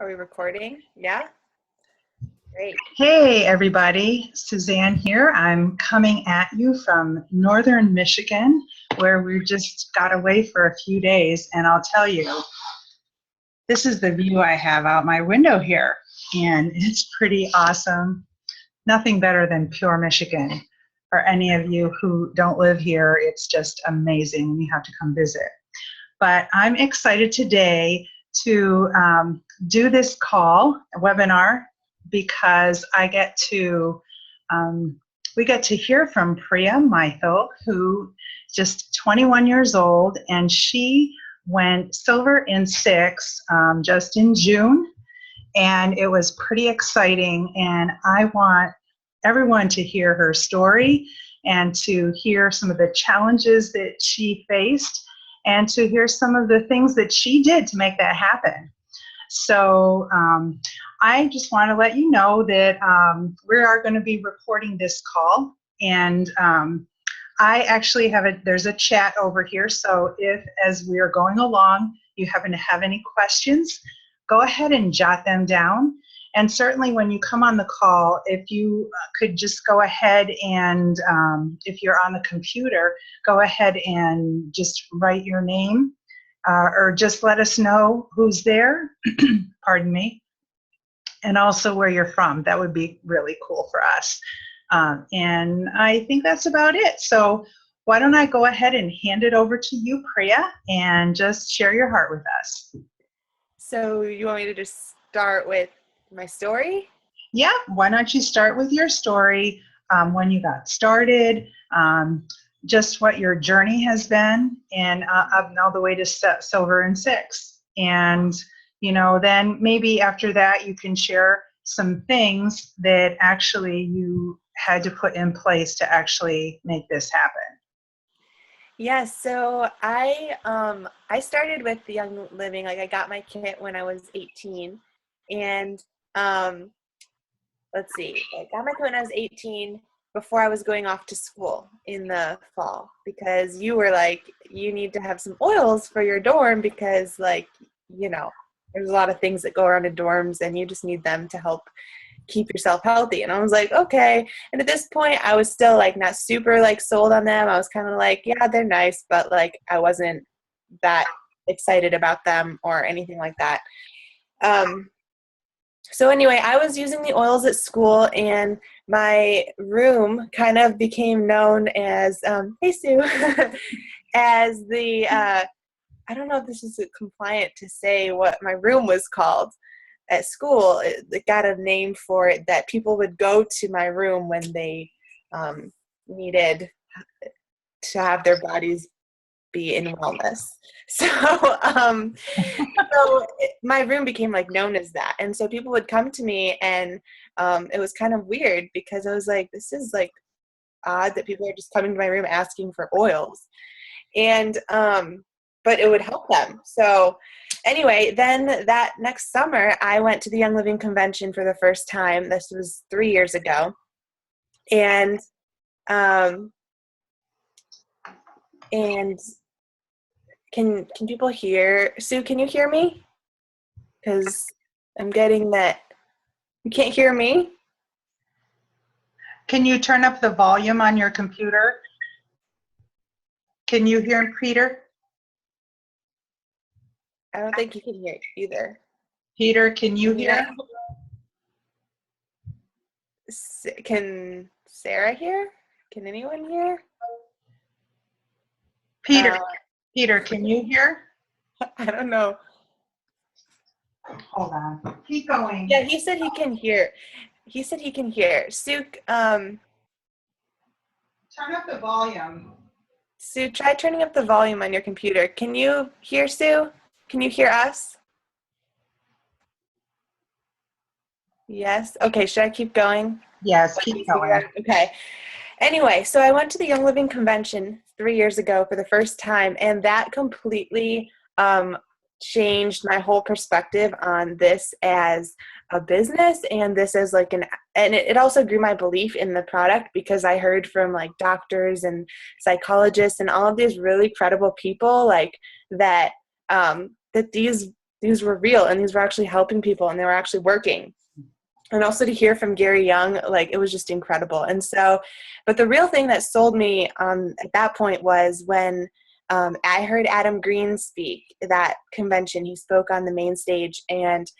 Are we recording? Yeah? Great. Hey everybody, Suzanne here. I'm coming at you from northern Michigan, where we just got away for a few days, and I'll tell you, this is the view I have out my window here, and it's pretty awesome. Nothing better than pure Michigan. For any of you who don't live here, it's just amazing. You have to come visit. But I'm excited today to do this call, a webinar, because we get to hear from Priya Maithel, who is just 21 years old, and she went silver in 6 just in June, and it was pretty exciting, and I want everyone to hear her story and to hear some of the challenges that she faced and to hear some of the things that she did to make that happen. So I just want to let you know that we are going to be recording this call, and I actually there's a chat over here, so if as we are going along you happen to have any questions, go ahead and jot them down. And certainly when you come on the call, if you could just go ahead and, if you're on the computer, go ahead and just write your name or just let us know who's there, pardon me, and also where you're from. That would be really cool for us. And I think that's about it. So why don't I go ahead and hand it over to you, Priya, and just share your heart with us. So you want me to just start with my story? Yeah, why don't you start with your story, when you got started, just what your journey has been, and up all the way to silver in 6. And, then maybe after that you can share some things that actually you had to put in place to actually make this happen. Yes, so I started with the Young Living. Like I got my kit when I was 18, and let's see, I got my kit when I was 18 before I was going off to school in the fall, because you were like, you need to have some oils for your dorm because there's a lot of things that go around in dorms and you just need them to help keep yourself healthy. And I was like, okay. And at this point I was still not super sold on them. I was kind of like, yeah, they're nice, but I wasn't that excited about them or anything like that. So anyway, I was using the oils at school, and my room kind of became known as, hey Sue, as the, I don't know if this is compliant to say what my room was called at school. It got a name for it that people would go to my room when they needed to have their bodies be in wellness. So, my room became known as that. And so people would come to me, and it was kind of weird because I was like, this is odd that people are just coming to my room asking for oils. And, but it would help them. So anyway, then that next summer I went to the Young Living Convention for the first time. This was 3 years ago. And can people hear? Sue, can you hear me? Because I'm getting that you can't hear me. Can you turn up the volume on your computer? Can you hear Peter? I don't think you can hear either. Peter, can you hear? Can Sarah hear? Can anyone hear? Peter, can you hear? I don't know. Hold on. Keep going. Yeah, he said he can hear. He said he can hear. Sue, turn up the volume. Sue, try turning up the volume on your computer. Can you hear Sue? Can you hear us? Yes. Okay, should I keep going? Yes, keep going. Okay. Anyway, so I went to the Young Living Convention 3 years ago for the first time, and that completely changed my whole perspective on this as a business, and this as and it also grew my belief in the product, because I heard from doctors and psychologists and all of these really credible people that these these were real and these were actually helping people and they were actually working. And also to hear from Gary Young, like, it was just incredible. And so, but the real thing that sold me at that point was when I heard Adam Green speak at that convention. He spoke on the main stage, and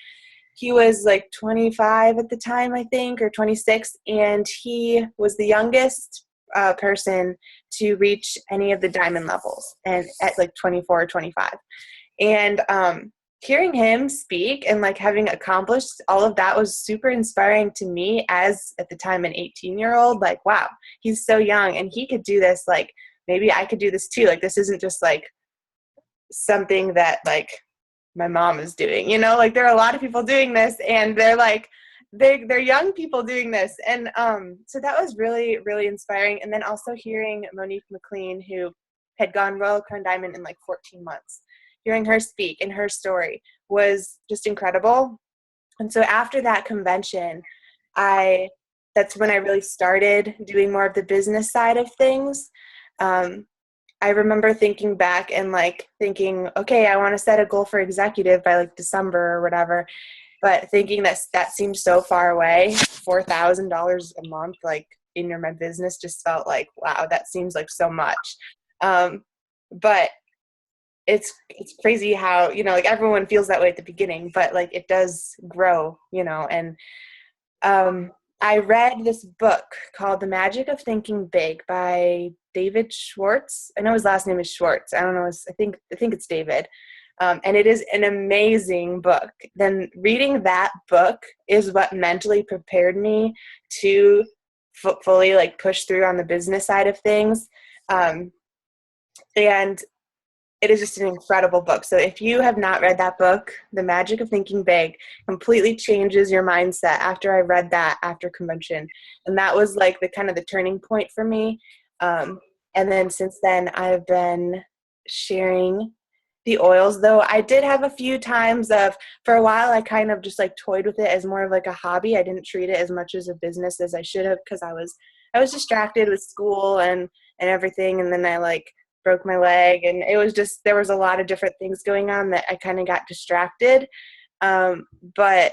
he was like 25 at the time, I think, or 26, and he was the youngest person to reach any of the diamond levels, and at like 24 or 25. And hearing him speak and like having accomplished all of that was super inspiring to me as, at the time, an 18-year-old. Like, wow, he's so young and he could do this. Like, maybe I could do this too. Like, this isn't just like something that like my mom is doing, you know, like there are a lot of people doing this and they're like, they're young people doing this. And so that was really, really inspiring. And then also hearing Monique McLean, who had gone Royal Crown Diamond in like 14 months, hearing her speak and her story was just incredible. And so after that convention, that's when I really started doing more of the business side of things. I remember thinking back and like thinking, okay, I want to set a goal for executive by like December or whatever, but thinking that seemed so far away. $4,000 a month, like in my business, just felt like, wow, that seems like so much. But it's crazy how, you know, like everyone feels that way at the beginning, but like it does grow, you know. And I read this book called The Magic of Thinking Big by David Schwartz. I know his last name is Schwartz. I don't know. I think it's David. And it is an amazing book. Then reading that book is what mentally prepared me to fully like push through on the business side of things. And it is just an incredible book. So if you have not read that book, The Magic of Thinking Big, completely changes your mindset after I read that after convention. And that was like the kind of the turning point for me. And then since then, I've been sharing the oils, though I did have a few times for a while, I kind of just like toyed with it as more of like a hobby. I didn't treat it as much as a business as I should have, because I was distracted with school and everything. And then I like broke my leg, and it was just, there was a lot of different things going on that I kind of got distracted. But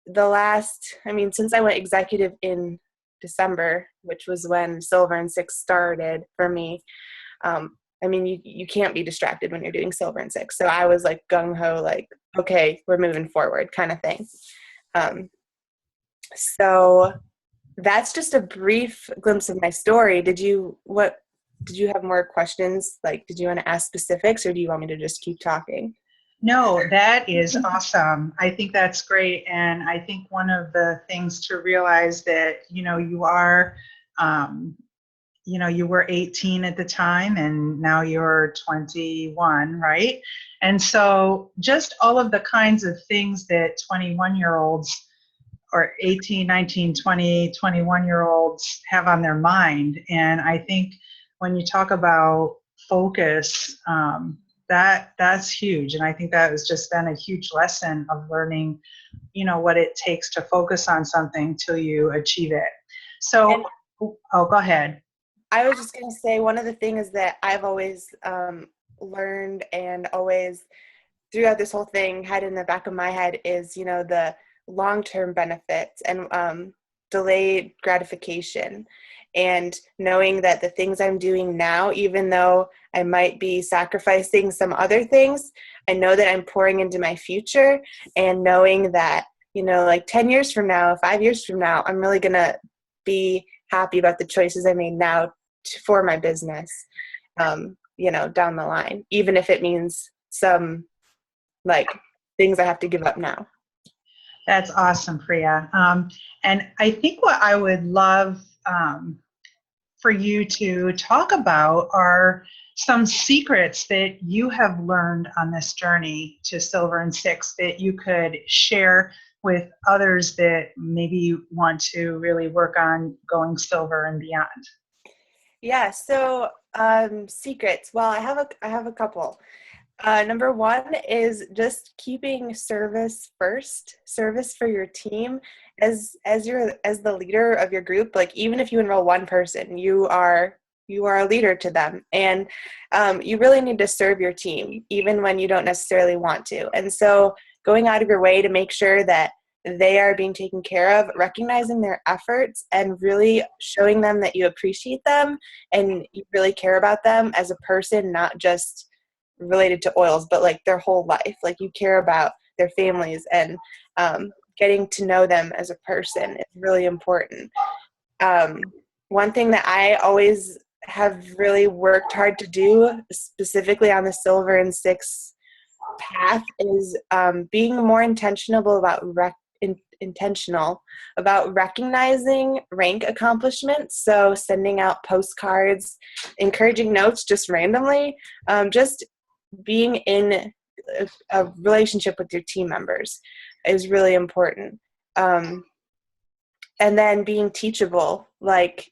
since I went executive in December, which was when Silver and Six started for me, you can't be distracted when you're doing Silver and Six. So I was like gung-ho, like, okay, we're moving forward kind of thing. So that's just a brief glimpse of my story. Did you have more questions? Like, did you want to ask specifics, or do you want me to just keep talking? No, that is awesome. I think that's great. And I think one of the things to realize that, you know, you were 18 at the time and now you're 21, right? And so just all of the kinds of things that 21-year-olds or 18, 19, 20, 21-year-olds have on their mind. And I think when you talk about focus, that's huge. And I think that has just been a huge lesson of learning, you know, what it takes to focus on something till you achieve it. So, go ahead. I was just going to say, one of the things that I've always learned and always throughout this whole thing had in the back of my head is, you know, the long-term benefits and delayed gratification, and knowing that the things I'm doing now, even though I might be sacrificing some other things, I know that I'm pouring into my future, and knowing that, you know, like 10 years from now, 5 years from now, I'm really going to be happy about the choices I made now for my business, you know, down the line, even if it means some like things I have to give up now. That's awesome, Priya. And I think what I would love for you to talk about are some secrets that you have learned on this journey to Silver and Six that you could share with others that maybe want to really work on going silver and beyond. Yeah. So secrets. Well, I have a couple. Number one is just keeping service first, service for your team as the leader of your group. Like, even if you enroll one person, you are you are a leader to them. And you really need to serve your team, even when you don't necessarily want to. And so going out of your way to make sure that they are being taken care of, recognizing their efforts, and really showing them that you appreciate them and you really care about them as a person, not just related to oils, but like their whole life. Like you care about their families, and getting to know them as a person is really important. One thing that I always have really worked hard to do, specifically on the Silver and Six path, is being more intentional about intentional about recognizing rank accomplishments. So sending out postcards, encouraging notes just randomly, just being in a relationship with your team members is really important. And then being teachable, like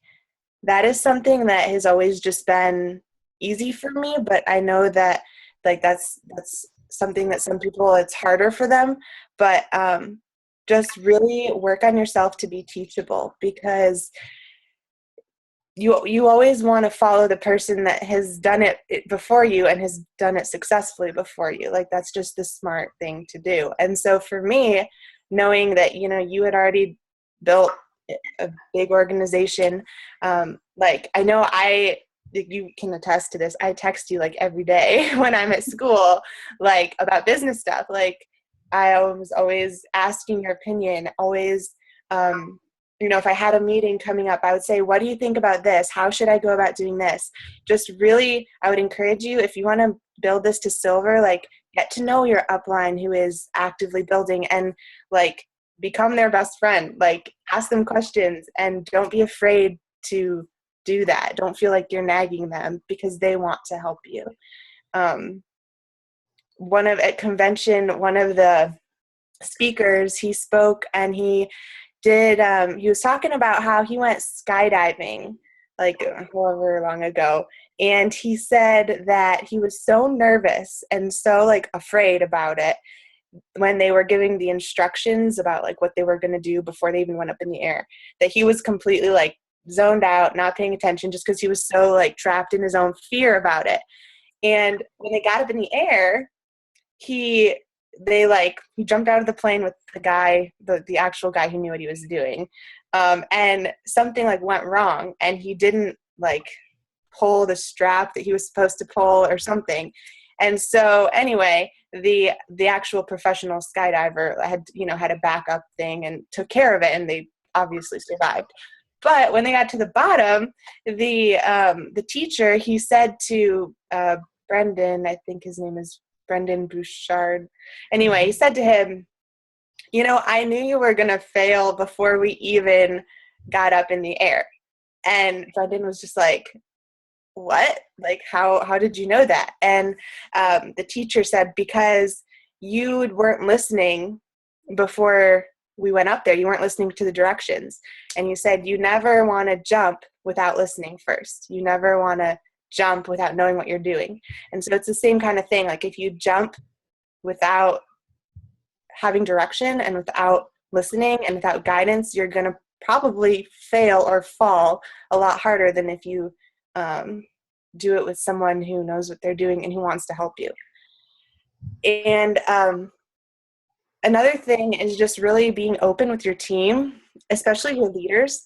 that is something that has always just been easy for me, but I know that like that's something that some people, it's harder for them. But just really work on yourself to be teachable, because you always want to follow the person that has done it before you and has done it successfully before you. Like that's just the smart thing to do. And so for me, knowing that, you know, you had already built a big organization, like I know you can attest to this, I text you like every day when I'm at school, like about business stuff. Like I was always asking your opinion, always, you know, if I had a meeting coming up, I would say, what do you think about this? How should I go about doing this? Just really, I would encourage you, if you want to build this to Silver, like get to know your upline who is actively building, and like become their best friend. Like ask them questions, and don't be afraid to do that. Don't feel like you're nagging them, because they want to help you. At convention, one of the speakers, he spoke, and he was talking about how he went skydiving like however long ago, and he said that he was so nervous and so like afraid about it when they were giving the instructions about like what they were going to do before they even went up in the air, that he was completely like zoned out, not paying attention, just because he was so like trapped in his own fear about it. And when they got up in the air, he jumped out of the plane with the guy, the actual guy who knew what he was doing, and something like went wrong, and he didn't like pull the strap that he was supposed to pull or something. And so anyway, the actual professional skydiver had a backup thing and took care of it, and they obviously survived. But when they got to the bottom, the teacher, he said to Brendan, I think his name is Brendan Bouchard. Anyway, he said to him, you know, I knew you were going to fail before we even got up in the air. And Brendan was just like, what? Like, how did you know that? And the teacher said, because you weren't listening before we went up there. You weren't listening to the directions. And you said you never want to jump without listening first. You never want to jump without knowing what you're doing. And so it's the same kind of thing. Like if you jump without having direction and without listening and without guidance, you're going to probably fail or fall a lot harder than if you do it with someone who knows what they're doing and who wants to help you. And another thing is just really being open with your team, especially your leaders.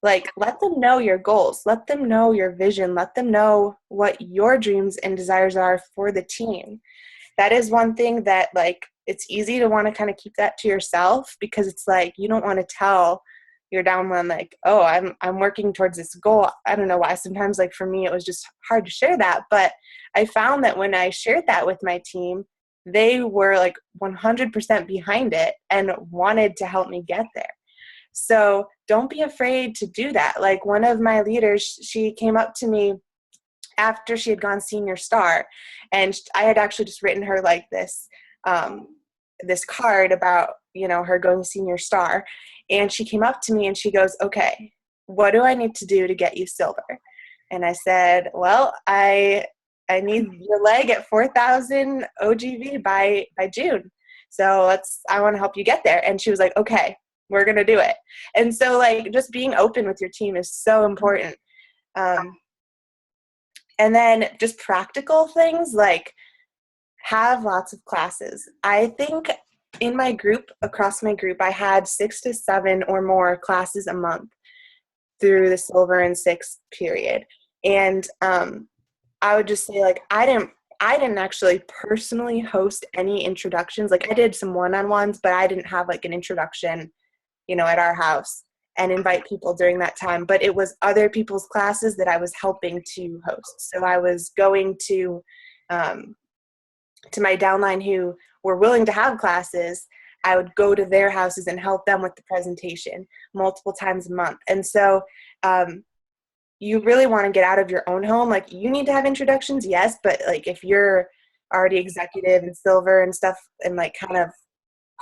Like, let them know your goals. Let them know your vision. Let them know what your dreams and desires are for the team. That is one thing that, like, it's easy to want to kind of keep that to yourself, because it's like you don't want to tell your downline, like, oh, I'm working towards this goal. I don't know why. Sometimes, like, for me, it was just hard to share that. But I found that when I shared that with my team, they were, like, 100% behind it and wanted to help me get there. So don't be afraid to do that. Like one of my leaders, she came up to me after she had gone senior star, and I had actually just written her like this card about, you know, her going senior star. And she came up to me and she goes, okay, what do I need to do to get you silver? And I said, well, I need your leg at 4,000 OGV by June. So I want to help you get there. And she was like, okay, we're going to do it. And so, like, just being open with your team is so important. And then just practical things like have lots of classes. I think in my group, across my group, I had 6 to 7 or more classes a month through the Silver and Six period. And I would just say, like, I didn't actually personally host any introductions. Like, I did some one-on-ones, but I didn't have like an introduction, at our house and invite people during that time. But it was other people's classes that I was helping to host. So I was going to my downline who were willing to have classes. I would go to their houses and help them with the presentation multiple times a month. And so you really want to get out of your own home. Like, you need to have introductions, yes, but like if you're already executive and silver and stuff and like kind of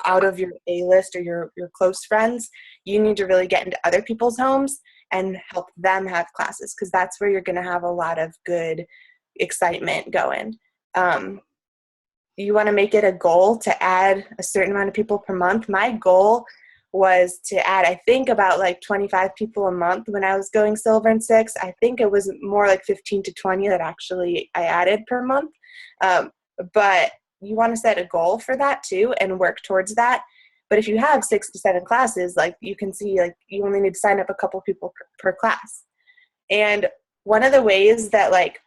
out of your A-list or your close friends, you need to really get into other people's homes and help them have classes, because that's where you're going to have a lot of good excitement going. You want to make it a goal to add a certain amount of people per month. My goal was to add, I think, about like 25 people a month when I was going Silver and Six. I think it was more like 15 to 20 that actually I added per month. But you want to set a goal for that too and work towards that. But if you have 6 to 7 classes, like, you can see, like, you only need to sign up a couple people per class. And one of the ways that like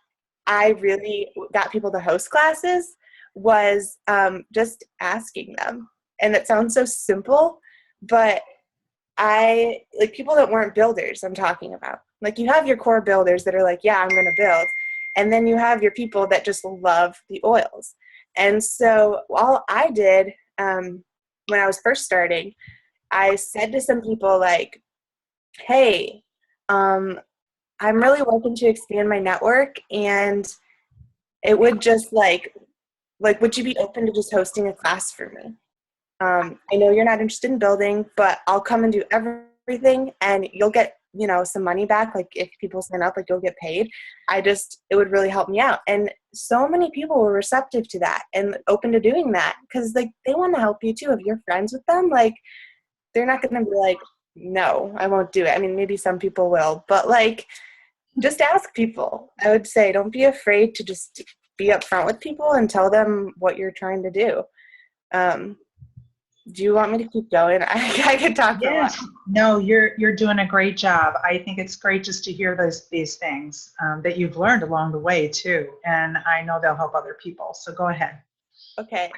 I really got people to host classes was just asking them. And it sounds so simple, but I like people that weren't builders. I'm talking about, like, you have your core builders that are like, yeah, I'm going to build. And then you have your people that just love the oils. And so all I did when I was first starting, I said to some people like, hey, I'm really working to expand my network, and it would just like, would you be open to just hosting a class for me? I know you're not interested in building, but I'll come and do everything, and you'll get, some money back. Like, if people sign up, like, you'll get paid. It would really help me out. And so many people were receptive to that and open to doing that, because like, they want to help you too. If you're friends with them, like, they're not going to be like, no, I won't do it. I mean, maybe some people will, but like, just ask people. I would say, don't be afraid to just be upfront with people and tell them what you're trying to do. Do you want me to keep going? I could talk for a while. Yes. No, you're doing a great job. I think it's great just to hear these things that you've learned along the way too, and I know they'll help other people. So go ahead. Okay.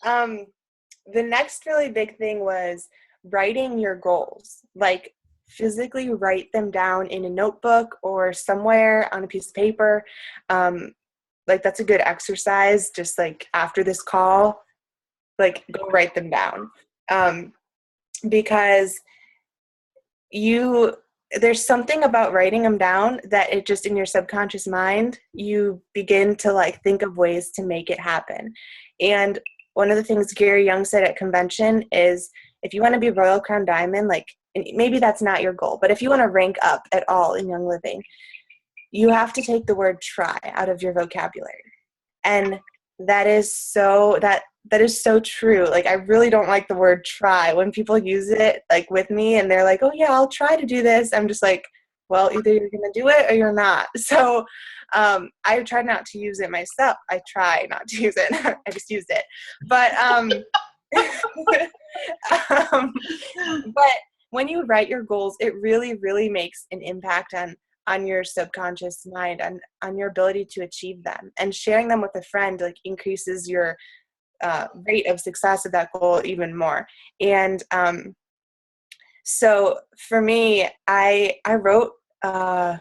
The next really big thing was writing your goals. Like, physically write them down in a notebook or somewhere on a piece of paper. Like, that's a good exercise. Just like after this call, like, go write them down. Because there's something about writing them down that it just, in your subconscious mind, you begin to like think of ways to make it happen. And one of the things Gary Young said at convention is, if you want to be Royal Crown Diamond, like, maybe that's not your goal, but if you want to rank up at all in Young Living, you have to take the word try out of your vocabulary. And that is so true. Like, I really don't like the word try when people use it like with me and they're like, oh yeah, I'll try to do this. I'm just like, well, either you're going to do it or you're not. So I try not to use it myself. I try not to use it. I just used it. But but when you write your goals, it really, really makes an impact on your subconscious mind, on your ability to achieve them. And sharing them with a friend like increases your rate of success of that goal even more. And so for me, I wrote I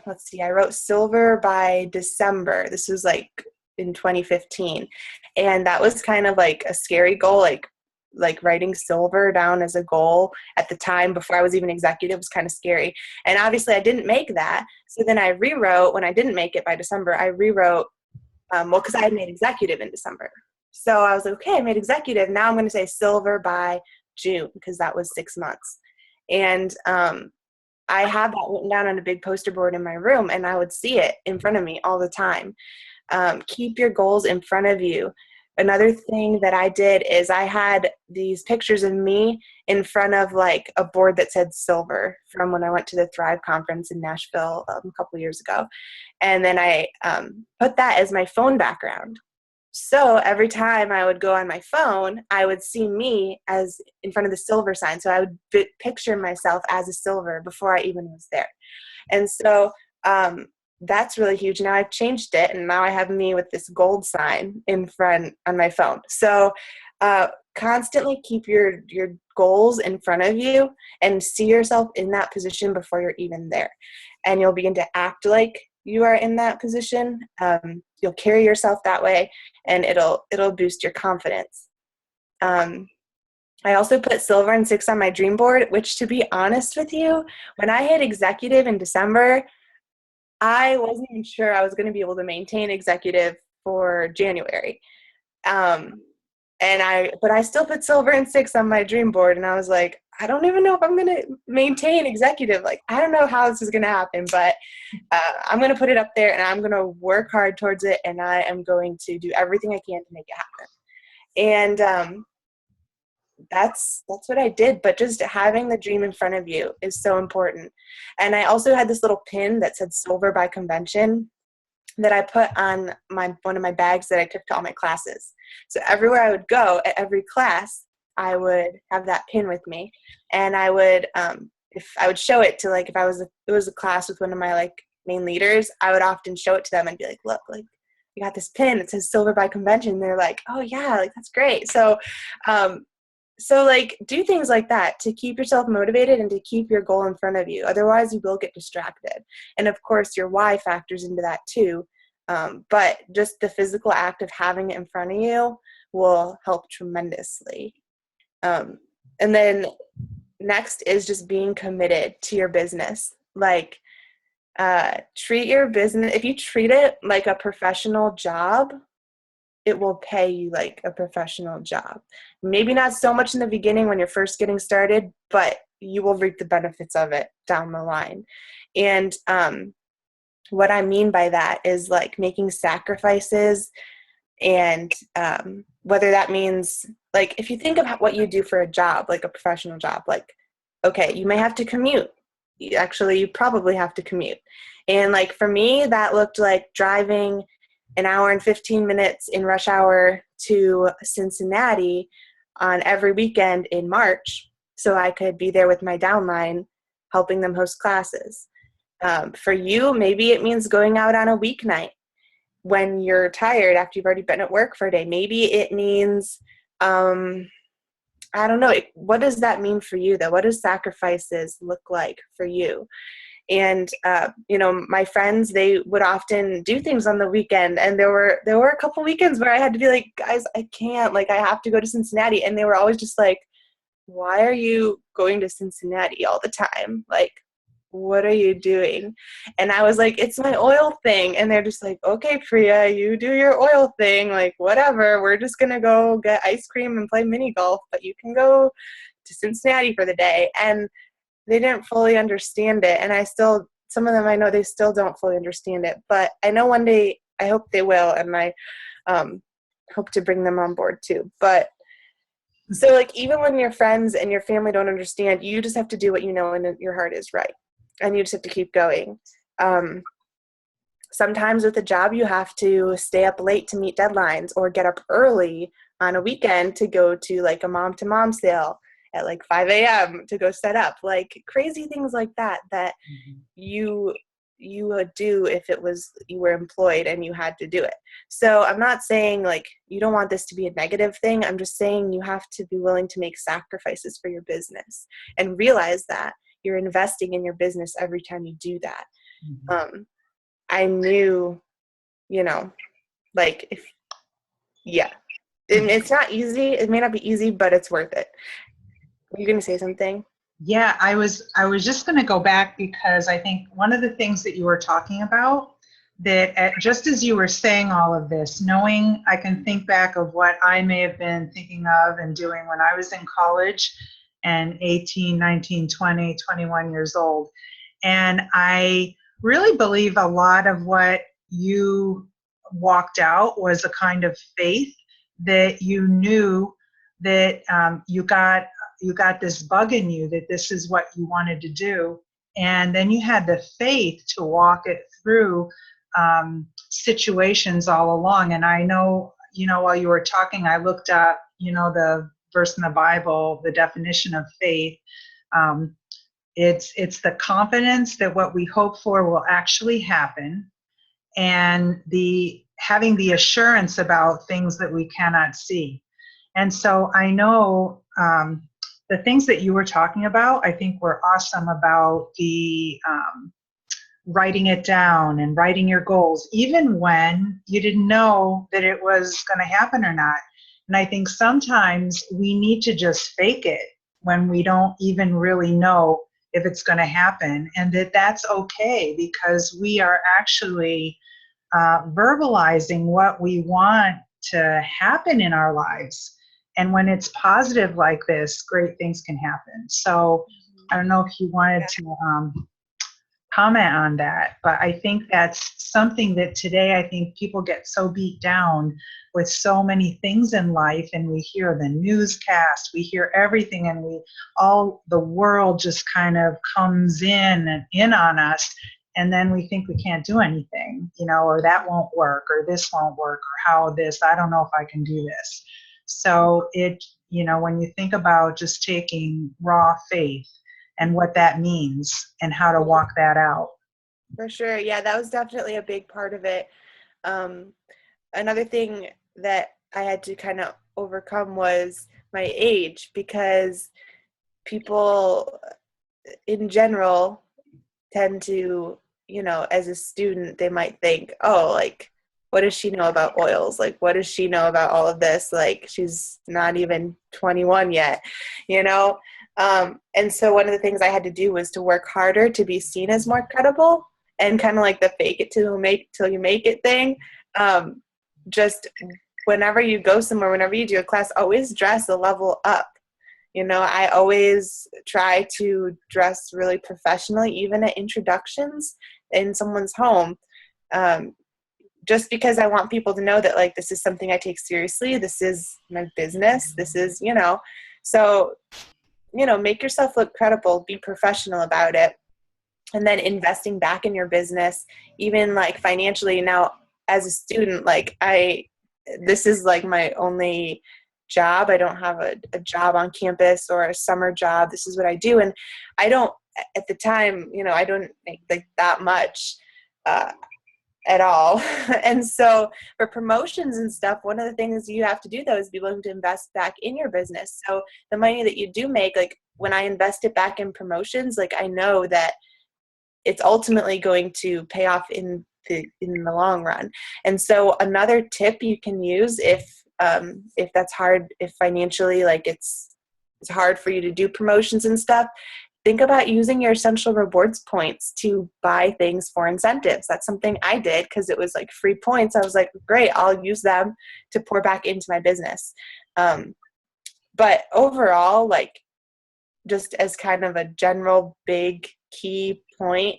wrote Silver by December. This was like in 2015, and that was kind of like a scary goal. Like writing Silver down as a goal at the time before I was even executive was kind of scary. And obviously I didn't make that. So then I rewrote, when I didn't make it by December, I rewrote, because I had made executive in December. So I was like, okay, I made executive. Now I'm going to say Silver by June, because that was 6 months. And I had that written down on a big poster board in my room, and I would see it in front of me all the time. Keep your goals in front of you. another thing that I did is I had these pictures of me in front of like a board that said silver from when I went to the Thrive conference in Nashville a couple years ago. And then I put that as my phone background. So every time I would go on my phone, I would see me as in front of the silver sign. So I would picture myself as a silver before I even was there. And so that's really huge. Now I've changed it, and now I have me with this gold sign in front on my phone. So constantly keep your goals in front of you and see yourself in that position before you're even there. And you'll begin to act like you are in that position. You'll carry yourself that way, and it'll boost your confidence. I also put silver and 6 on my dream board, which, to be honest with you, when I hit executive in December, I wasn't even sure I was going to be able to maintain executive for January. But I still put silver and 6 on my dream board, and I was like, I don't even know if I'm going to maintain executive. Like, I don't know how this is going to happen, but I'm going to put it up there, and I'm going to work hard towards it, and I am going to do everything I can to make it happen. And that's what I did. But just having the dream in front of you is so important. And I also had this little pin that said silver by convention that I put on one of my bags that I took to all my classes. So everywhere I would go, at every class, I would have that pin with me, and I would if I would show it to, like, if it was a class with one of my like main leaders, I would often show it to them and be like, look, like, you got this pin, it says silver by convention. They're like, oh yeah, like, that's great. So like, do things like that to keep yourself motivated and to keep your goal in front of you. Otherwise, you will get distracted. And of course, your why factors into that too. But just the physical act of having it in front of you will help tremendously. And then next is just being committed to your business. Like, treat your business, if you treat it like a professional job, it will pay you like a professional job. Maybe not so much in the beginning when you're first getting started, but you will reap the benefits of it down the line. And what I mean by that is like making sacrifices, and whether that means, like, if you think about what you do for a job, like a professional job, like, okay, you may have to commute. Actually, you probably have to commute. And like for me, that looked like driving an hour and 15 minutes in rush hour to Cincinnati on every weekend in March, so I could be there with my downline, helping them host classes. For you, maybe it means going out on a weeknight when you're tired after you've already been at work for a day. Maybe it means, I don't know. What does that mean for you, though? What does sacrifices look like for you? And, my friends, they would often do things on the weekend. And there were a couple weekends where I had to be like, guys, I can't, like, I have to go to Cincinnati. And they were always just like, why are you going to Cincinnati all the time? Like, what are you doing? And I was like, it's my oil thing. And they're just like, okay, Priya, you do your oil thing. Like, whatever, we're just going to go get ice cream and play mini golf, but you can go to Cincinnati for the day. And they didn't fully understand it. And some of them, I know they still don't fully understand it, but I know one day, I hope they will. And I hope to bring them on board too. But so like, even when your friends and your family don't understand, you just have to do what you know in your heart is right. And you just have to keep going. Sometimes with a job, you have to stay up late to meet deadlines, or get up early on a weekend to go to like a mom-to-mom sale at like 5 a.m. to go set up, like crazy things like that you would do if you were employed and you had to do it. So I'm not saying like you don't want this to be a negative thing. I'm just saying you have to be willing to make sacrifices for your business and realize that you're investing in your business every time you do that. I knew, like, it's not easy. It may not be easy, but it's worth it. Were you going to say something? Yeah, I was just going to go back, because I think one of the things that you were talking about, that just as you were saying all of this, knowing, I can think back of what I may have been thinking of and doing when I was in college and 18, 19, 20, 21 years old. And I really believe a lot of what you walked out was a kind of faith that you knew that you got this bug in you, that this is what you wanted to do, and then you had the faith to walk it through situations all along. And I know, while you were talking, I looked up, the verse in the Bible, the definition of faith. Um, it's the confidence that what we hope for will actually happen, and the having the assurance about things that we cannot see. And so I know the things that you were talking about, I think were awesome, about the writing it down and writing your goals, even when you didn't know that it was going to happen or not. And I think sometimes we need to just fake it when we don't even really know if it's going to happen, and that's okay, because we are actually verbalizing what we want to happen in our lives. And when it's positive like this, great things can happen. So I don't know if you wanted to comment on that, but I think that's something that today, I think people get so beat down with so many things in life, and we hear the newscast, we hear everything, and the world just kind of comes in on us, and then we think we can't do anything, or that won't work, or this won't work, or I don't know if I can do this. So when you think about just taking raw faith and what that means and how to walk that out. For sure. Yeah, that was definitely a big part of it. Another thing that I had to kind of overcome was my age, because people in general tend to, as a student, they might think, oh, like, what does she know about oils? Like, what does she know about all of this? Like, she's not even 21 yet, And so one of the things I had to do was to work harder to be seen as more credible, and kind of like the fake it till you make it thing. Just whenever you go somewhere, whenever you do a class, always dress a level up. I always try to dress really professionally, even at introductions in someone's home. Just because I want people to know that, like, this is something I take seriously. This is my business. This is, so, make yourself look credible, be professional about it. And then investing back in your business, even like financially. Now, as a student, like this is like my only job. I don't have a job on campus or a summer job. This is what I do. And I don't, at the time, I don't make like that much, at all. And so for promotions and stuff, one of the things you have to do though is be willing to invest back in your business. So the money that you do make, like when I invest it back in promotions, like I know that it's ultimately going to pay off in the long run. And so another tip you can use if that's hard, if financially, like it's hard for you to do promotions and stuff, think about using your essential rewards points to buy things for incentives. That's something I did because it was like free points. I was like, great, I'll use them to pour back into my business. But overall, like just as kind of a general big key point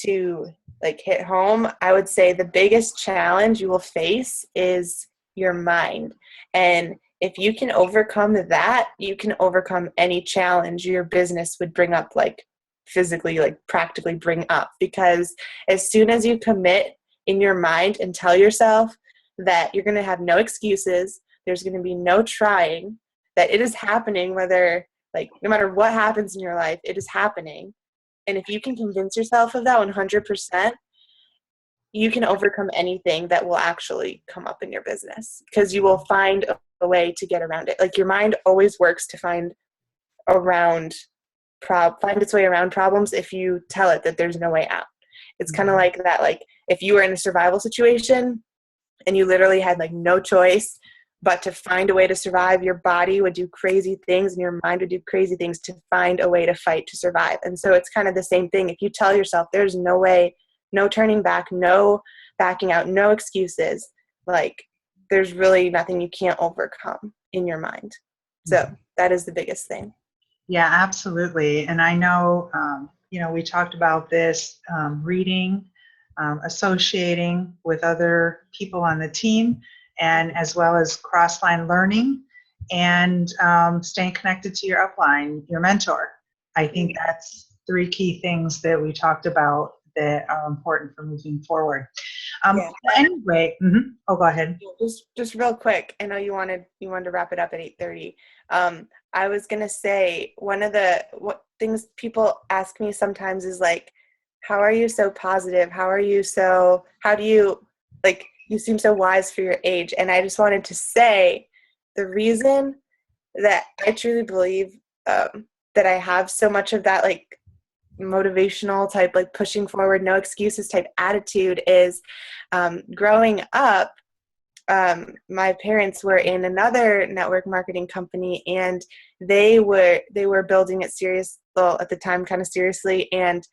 to like hit home, I would say the biggest challenge you will face is your mind. And if you can overcome that, you can overcome any challenge your business would bring up, like physically, like practically bring up. Because as soon as you commit in your mind and tell yourself that you're going to have no excuses, there's going to be no trying, that it is happening, whether like no matter what happens in your life, it is happening. And if you can convince yourself of that 100%, you can overcome anything that will actually come up in your business, because you will find a way to get around it. Like your mind always works to find its way around problems if you tell it that there's no way out. It's kind of like that. Like if you were in a survival situation and you literally had like no choice but to find a way to survive, your body would do crazy things and your mind would do crazy things to find a way to fight to survive. And so it's kind of the same thing. If you tell yourself there's no way, no turning back, no backing out, no excuses, like there's really nothing you can't overcome in your mind. So that is the biggest thing. Yeah, absolutely. And I know, we talked about this, reading, associating with other people on the team. and as well as cross-line learning and staying connected to your upline, your mentor. I think that's three key things that we talked about that are important for moving forward. Yeah. Anyway, oh, go ahead. Just real quick. I know you wanted to wrap it up at 8:30. I was gonna say one of the things people ask me sometimes is like, how are you so positive? How do you, like, you seem so wise for your age? And I just wanted to say the reason that I truly believe that I have so much of that, like, motivational type, like, pushing forward, no excuses type attitude is growing up, my parents were in another network marketing company, and they were building it at the time, kind of seriously. And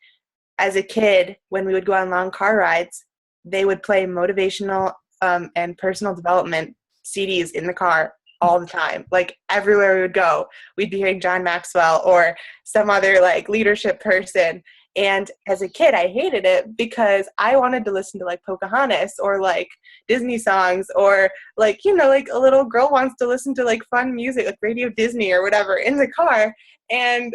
as a kid, when we would go on long car rides, they would play motivational and personal development CDs in the car all the time. Like, everywhere we would go, we'd be hearing John Maxwell or some other, like, leadership person. And as a kid, I hated it because I wanted to listen to, like, Pocahontas or, like, Disney songs, or, like, like a little girl wants to listen to, like, fun music, like Radio Disney or whatever in the car. And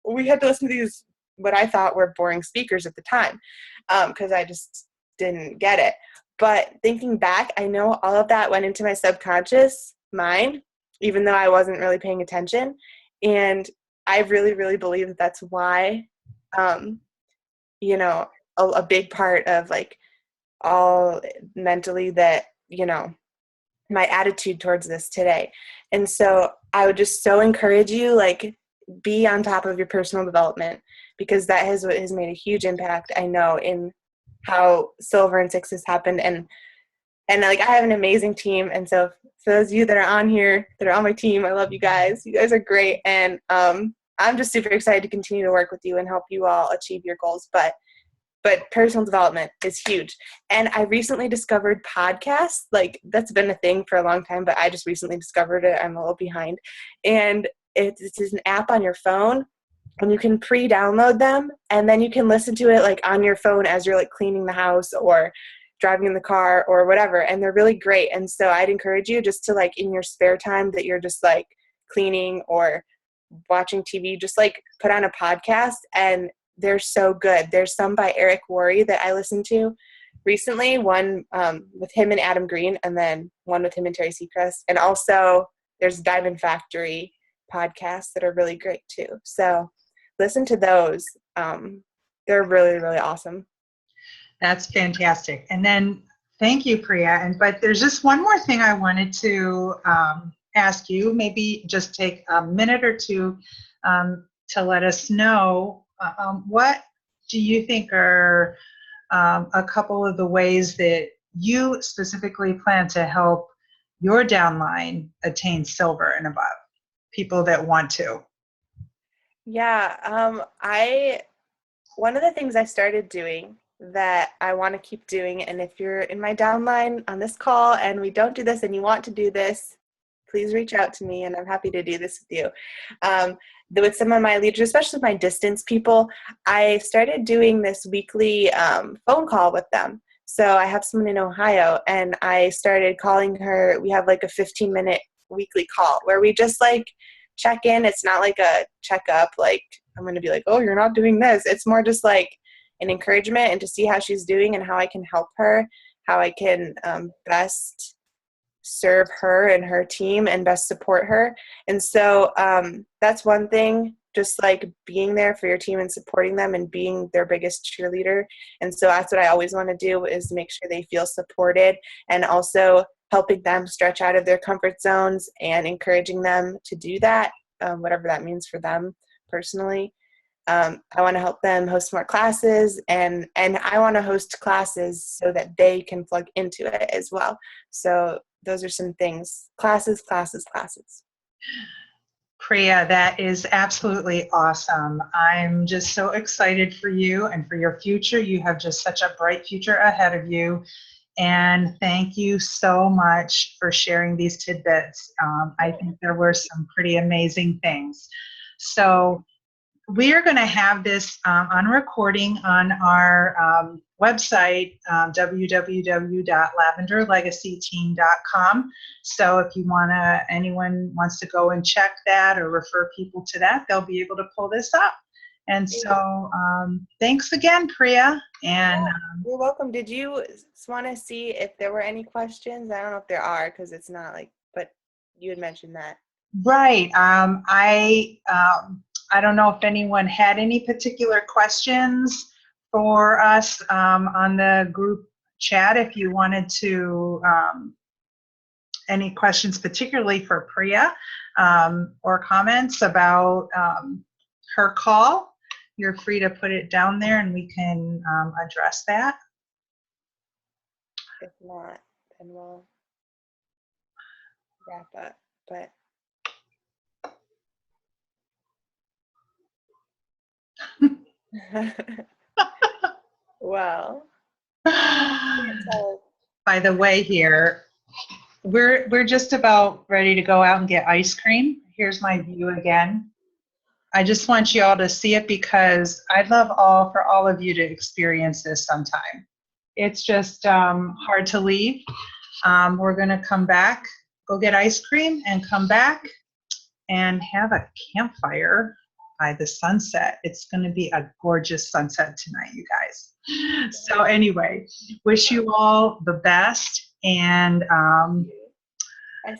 we had to listen to these, what I thought were boring speakers at the time, because I just didn't get it. But thinking back, I know all of that went into my subconscious mind, even though I wasn't really paying attention. And I really, really believe that that's why, a big part of, like, all mentally that, my attitude towards this today. And so I would just so encourage you, like, be on top of your personal development, because that has made a huge impact, I know, in how Silver and Six has happened. And like, I have an amazing team. And so for those of you that are on here, that are on my team, I love you guys. You guys are great. And I'm just super excited to continue to work with you and help you all achieve your goals. But personal development is huge. And I recently discovered podcasts. Like, that's been a thing for a long time, but I just recently discovered it. I'm a little behind. And it's an app on your phone, and you can pre-download them, and then you can listen to it, like, on your phone as you're, like, cleaning the house or driving in the car or whatever. And they're really great. And so I'd encourage you just to, like, in your spare time that you're just, like, cleaning or watching TV, just, like, put on a podcast, and they're so good. There's some by Eric Worre that I listened to recently, one with him and Adam Green, and then one with him and Terry Seacrest. And also there's Diamond Factory podcasts that are really great too. So listen to those. They're really, really awesome. That's fantastic. And then thank you, Priya. But there's just one more thing I wanted to ask you. Maybe just take a minute or two to let us know what do you think are a couple of the ways that you specifically plan to help your downline attain silver and above, people that want to? Yeah, one of the things I started doing that I want to keep doing, and if you're in my downline on this call and we don't do this and you want to do this, please reach out to me, and I'm happy to do this with you. With some of my leaders, especially my distance people, I started doing this weekly phone call with them. So I have someone in Ohio, and I started calling her. We have, like, a 15-minute weekly call where we just, like, check in. It's not like a checkup, like, I'm going to be like, oh, you're not doing this. It's more just like an encouragement, and to see how she's doing and how I can help her, how I can best serve her and her team and best support her. And so that's one thing, just, like, being there for your team and supporting them and being their biggest cheerleader. And so that's what I always want to do, is make sure they feel supported, and also helping them stretch out of their comfort zones and encouraging them to do that, whatever that means for them personally. I want to help them host more classes, and I want to host classes so that they can plug into it as well. So those are some things. Classes. Priya, that is absolutely awesome. I'm just so excited for you and for your future. You have just such a bright future ahead of you. And thank you so much for sharing these tidbits. I think there were some pretty amazing things. So we are going to have this on recording on our website, www.lavenderlegacyteam.com. So if you want to, anyone wants to go and check that or refer people to that, they'll be able to pull this up. And so thanks again, Priya. And you're welcome. Did you want to see if there were any questions? I don't know if there are because it's not like, but you had mentioned that. Right. I don't know if anyone had any particular questions for us on the group chat. If you wanted to, any questions particularly for Priya or comments about her call, you're free to put it down there and we can address that. If not, then we'll wrap up. But well, by the way, here we're just about ready to go out and get ice cream. Here's my view again. I just want you all to see it because I'd love for all of you to experience this sometime. It's just hard to leave. We're going to come back, go get ice cream, and come back and have a campfire by the sunset. It's going to be a gorgeous sunset tonight, you guys. So anyway, wish you all the best. And I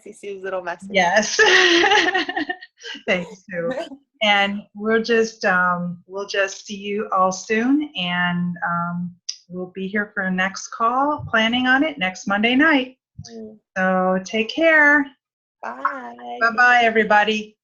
see Sue's little message. yes. Thanks, Sue. And we'll just see you all soon, and we'll be here for our next call, planning on it next Monday night. So take care. Bye. Bye-bye, everybody.